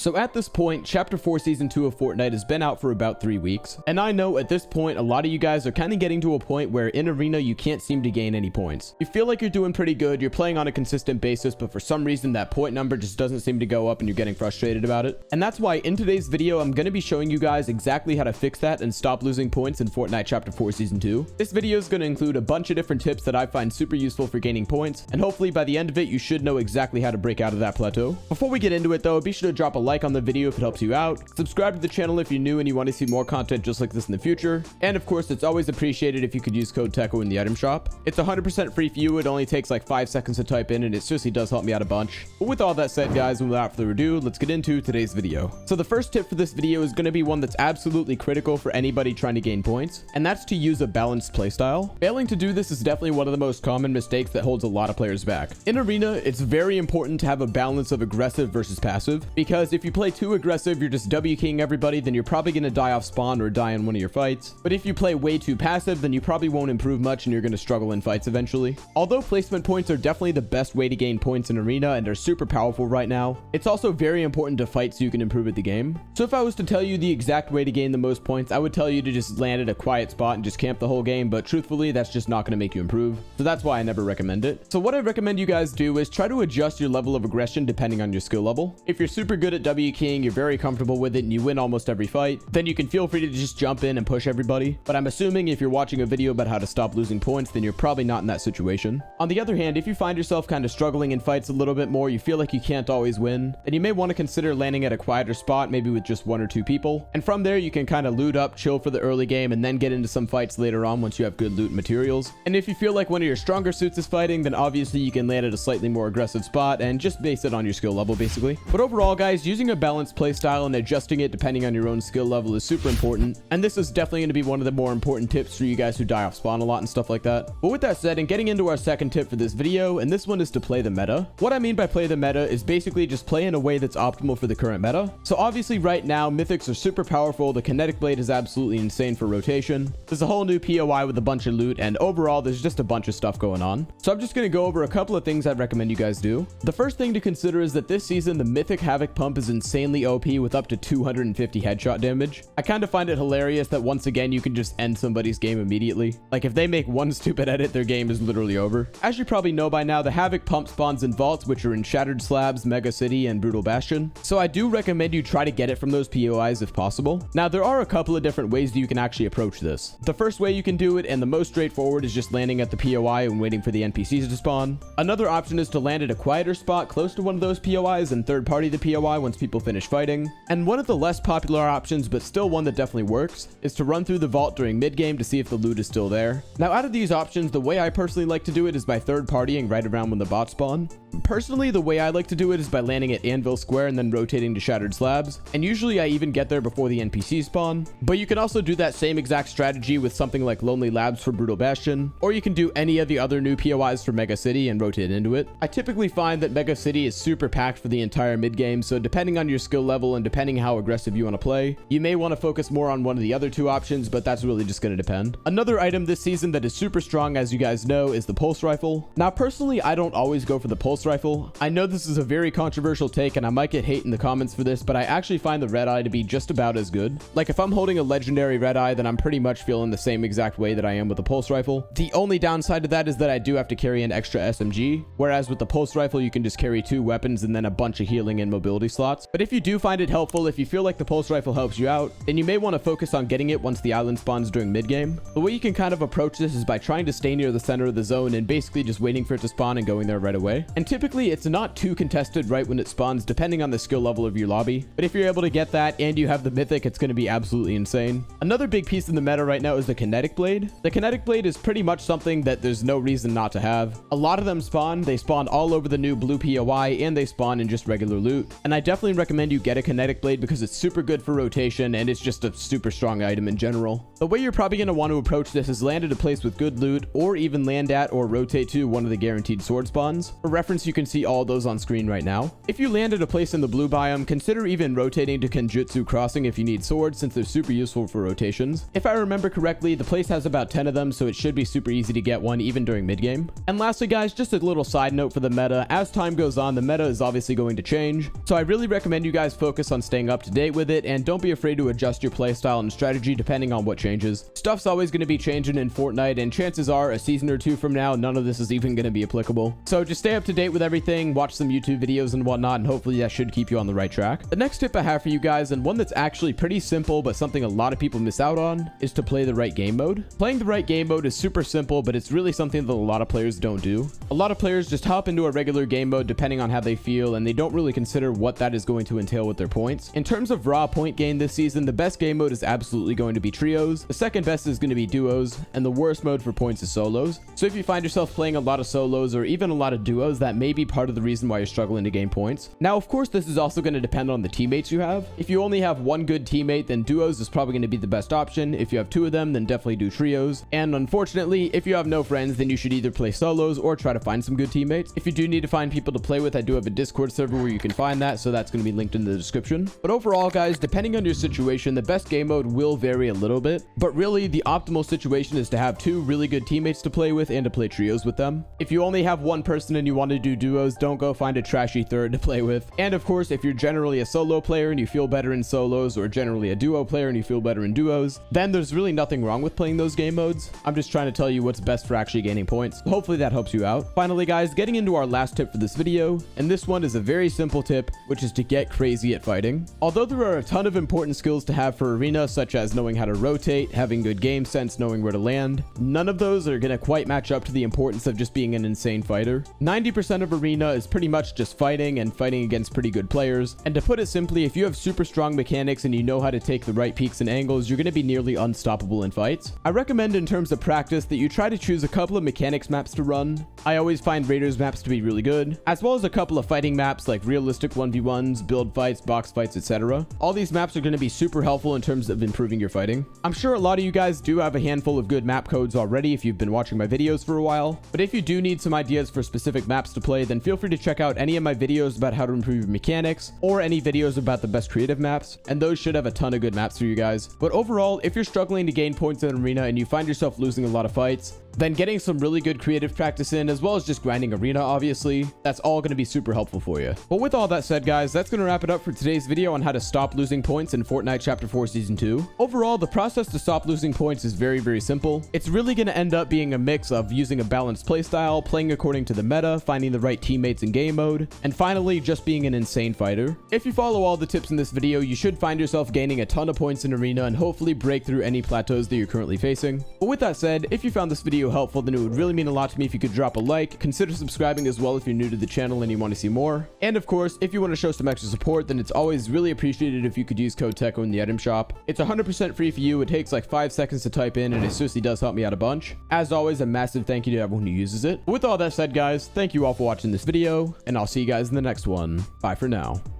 So at this point, Chapter 4 Season 2 of Fortnite has been out for about 3 weeks, and I know at this point a lot of you guys are kind of getting to a point where in Arena you can't seem to gain any points. You feel like you're doing pretty good, you're playing on a consistent basis, but for some reason that point number just doesn't seem to go up and you're getting frustrated about it. And that's why in today's video I'm going to be showing you guys exactly how to fix that and stop losing points in Fortnite Chapter 4 Season 2. This video is going to include a bunch of different tips that I find super useful for gaining points, and hopefully by the end of it you should know exactly how to break out of that plateau. Before we get into it though, be sure to drop a like on the video if it helps you out, subscribe to the channel if you're new and you want to see more content just like this in the future, and of course it's always appreciated if you could use code TECHO in the item shop. It's 100% free for you, it only takes like 5 seconds to type in, and it seriously does help me out a bunch. But with all that said guys, and without further ado, let's get into today's video. So the first tip for this video is going to be one that's absolutely critical for anybody trying to gain points, and that's to use a balanced playstyle. Failing to do this is definitely one of the most common mistakes that holds a lot of players back. In Arena, it's very important to have a balance of aggressive versus passive, because if you play too aggressive, you're just W-keying everybody, then you're probably going to die off spawn or die in one of your fights. But if you play way too passive, then you probably won't improve much and you're going to struggle in fights eventually. Although placement points are definitely the best way to gain points in Arena and are super powerful right now, it's also very important to fight so you can improve at the game. So if I was to tell you the exact way to gain the most points, I would tell you to just land at a quiet spot and just camp the whole game, but truthfully that's just not going to make you improve. So that's why I never recommend it. So what I recommend you guys do is try to adjust your level of aggression depending on your skill level. If you're super good at W-keying, you're very comfortable with it, and you win almost every fight, then you can feel free to just jump in and push everybody. But I'm assuming if you're watching a video about how to stop losing points, then you're probably not in that situation. On the other hand, if you find yourself kind of struggling in fights a little bit more, you feel like you can't always win, then you may want to consider landing at a quieter spot, maybe with just 1 or 2 people. And from there, you can kind of loot up, chill for the early game, and then get into some fights later on once you have good loot and materials. And if you feel like one of your stronger suits is fighting, then obviously you can land at a slightly more aggressive spot and just base it on your skill level basically. But overall guys, using a balanced playstyle and adjusting it depending on your own skill level is super important, and this is definitely going to be one of the more important tips for you guys who die off spawn a lot and stuff like that. But with that said, and getting into our second tip for this video, and this one is to play the meta. What I mean by play the meta is basically just play in a way that's optimal for the current meta. So obviously right now mythics are super powerful, the kinetic blade is absolutely insane for rotation, there's a whole new POI with a bunch of loot, and overall there's just a bunch of stuff going on. So I'm just going to go over a couple of things I'd recommend you guys do. The first thing to consider is that this season the mythic havoc pump is insanely OP with up to 250 headshot damage. I kind of find it hilarious that once again you can just end somebody's game immediately. Like if they make one stupid edit, their game is literally over. As you probably know by now, the havoc pump spawns in vaults, which are in Shattered Slabs, Mega City, and Brutal Bastion. So I do recommend you try to get it from those POIs if possible. Now there are a couple of different ways that you can actually approach this. The first way you can do it, and the most straightforward, is just landing at the POI and waiting for the NPCs to spawn. Another option is to land at a quieter spot close to one of those POIs and third party the POI once people finish fighting. And one of the less popular options, but still one that definitely works, is to run through the vault during mid game to see if the loot is still there. Now out of these options, the way I personally like to do it is by third partying right around when the bots spawn. Personally, the way I like to do it is by landing at Anvil Square and then rotating to Shattered Slabs, and usually I even get there before the NPCs spawn. But you can also do that same exact strategy with something like Lonely Labs for Brutal Bastion, or you can do any of the other new POIs for Mega City and rotate into it. I typically find that Mega City is super packed for the entire mid game, so depending on your skill level and depending how aggressive you want to play, you may want to focus more on one of the other 2 options, but that's really just going to depend. Another item this season that is super strong, as you guys know, is the pulse rifle. Now personally, I don't always go for the pulse rifle. I know this is a very controversial take and I might get hate in the comments for this, but I actually find the red eye to be just about as good. Like if I'm holding a legendary red eye, then I'm pretty much feeling the same exact way that I am with the pulse rifle. The only downside to that is that I do have to carry an extra SMG, whereas with the pulse rifle you can just carry 2 weapons and then a bunch of healing and mobility slots. But if you do find it helpful, if you feel like the pulse rifle helps you out, then you may want to focus on getting it once the island spawns during mid game. The way you can kind of approach this is by trying to stay near the center of the zone and basically just waiting for it to spawn and going there right away. And typically it's not too contested right when it spawns depending on the skill level of your lobby, but if you're able to get that and you have the mythic, it's going to be absolutely insane. Another big piece in the meta right now is the kinetic blade. The kinetic blade is pretty much something that there's no reason not to have. A lot of them they spawn all over the new blue POI, and they spawn in just regular loot. And I definitely recommend you get a kinetic blade because it's super good for rotation and it's just a super strong item in general. The way you're probably going to want to approach this is land at a place with good loot, or even land at or rotate to one of the guaranteed sword spawns. For reference, you can see all those on screen right now. If you land at a place in the blue biome, consider even rotating to Kenjutsu Crossing if you need swords, since they're super useful for rotations. If I remember correctly, the place has about 10 of them, so it should be super easy to get one even during mid game. And lastly guys, just a little side note for the meta. As time goes on, the meta is obviously going to change, so I really recommend you guys focus on staying up to date with it, and don't be afraid to adjust your playstyle and strategy depending on what changes. Stuff's always going to be changing in Fortnite, and chances are a season or two from now, none of this is even going to be applicable. So just stay up to date with everything, watch some YouTube videos and whatnot, and hopefully that should keep you on the right track. The next tip I have for you guys, and one that's actually pretty simple but something a lot of people miss out on, is to play the right game mode. Playing the right game mode is super simple, but it's really something that a lot of players don't do. A lot of players just hop into a regular game mode depending on how they feel, and they don't really consider what that is going to entail with their points. In terms of raw point gain this season, the best game mode is absolutely going to be trios, the second best is going to be duos, and the worst mode for points is solos. So if you find yourself playing a lot of solos or even a lot of duos, that may be part of the reason why you're struggling to gain points. Now, of course, this is also going to depend on the teammates you have. If you only have one good teammate, then duos is probably going to be the best option. If you have two of them, then definitely do trios. And unfortunately, if you have no friends, then you should either play solos or try to find some good teammates. If you do need to find people to play with, I do have a Discord server where you can find that, so that's going to be linked in the description. But overall, guys, depending on your situation, the best game mode will vary a little bit, but really the optimal situation is to have two really good teammates to play with and to play trios with them. If you only have one person and you want to do duos, don't go find a trashy third to play with. And of course, if you're generally a solo player and you feel better in solos, or generally a duo player and you feel better in duos, then there's really nothing wrong with playing those game modes. I'm just trying to tell you what's best for actually gaining points. Hopefully that helps you out. Finally, guys, getting into our last tip for this video, and this one is a very simple tip, which is to get crazy at fighting. Although there are a ton of important skills to have for arena, such as knowing how to rotate, having good game sense, knowing where to land, none of those are going to quite match up to the importance of just being an insane fighter. 90% of arena is pretty much just fighting and fighting against pretty good players. And to put it simply, if you have super strong mechanics and you know how to take the right peaks and angles, you're going to be nearly unstoppable in fights. I recommend in terms of practice that you try to choose a couple of mechanics maps to run. I always find Raiders maps to be really good, as well as a couple of fighting maps like realistic 1v1s, build fights, box fights, etc. All these maps are going to be super helpful in terms of improving your fighting. I'm sure a lot of you guys do have a handful of good map codes already if you've been watching my videos for a while, but if you do need some ideas for specific maps to play, then feel free to check out any of my videos about how to improve your mechanics, or any videos about the best creative maps, and those should have a ton of good maps for you guys. But overall, if you're struggling to gain points in arena and you find yourself losing a lot of fights, then getting some really good creative practice in, as well as just grinding arena, obviously, that's all going to be super helpful for you. But with all that said, guys, that's going to wrap it up for today's video on how to stop losing points in Fortnite Chapter 4 Season 2. Overall, the process to stop losing points is very, very simple. It's really going to end up being a mix of using a balanced playstyle, playing according to the meta, finding the right teammates in game mode, and finally, just being an insane fighter. If you follow all the tips in this video, you should find yourself gaining a ton of points in arena and hopefully break through any plateaus that you're currently facing. But with that said, if you found this video helpful, then it would really mean a lot to me if you could drop a like. Consider subscribing as well if you're new to the channel and you want to see more. And of course, if you want to show some extra support, then it's always really appreciated if you could use code TECHO in the item shop. It's 100% free for you. It takes like 5 seconds to type in, and it seriously does help me out a bunch. As always, a massive thank you to everyone who uses it. But with all that said, guys, thank you all for watching this video, and I'll see you guys in the next one. Bye for now.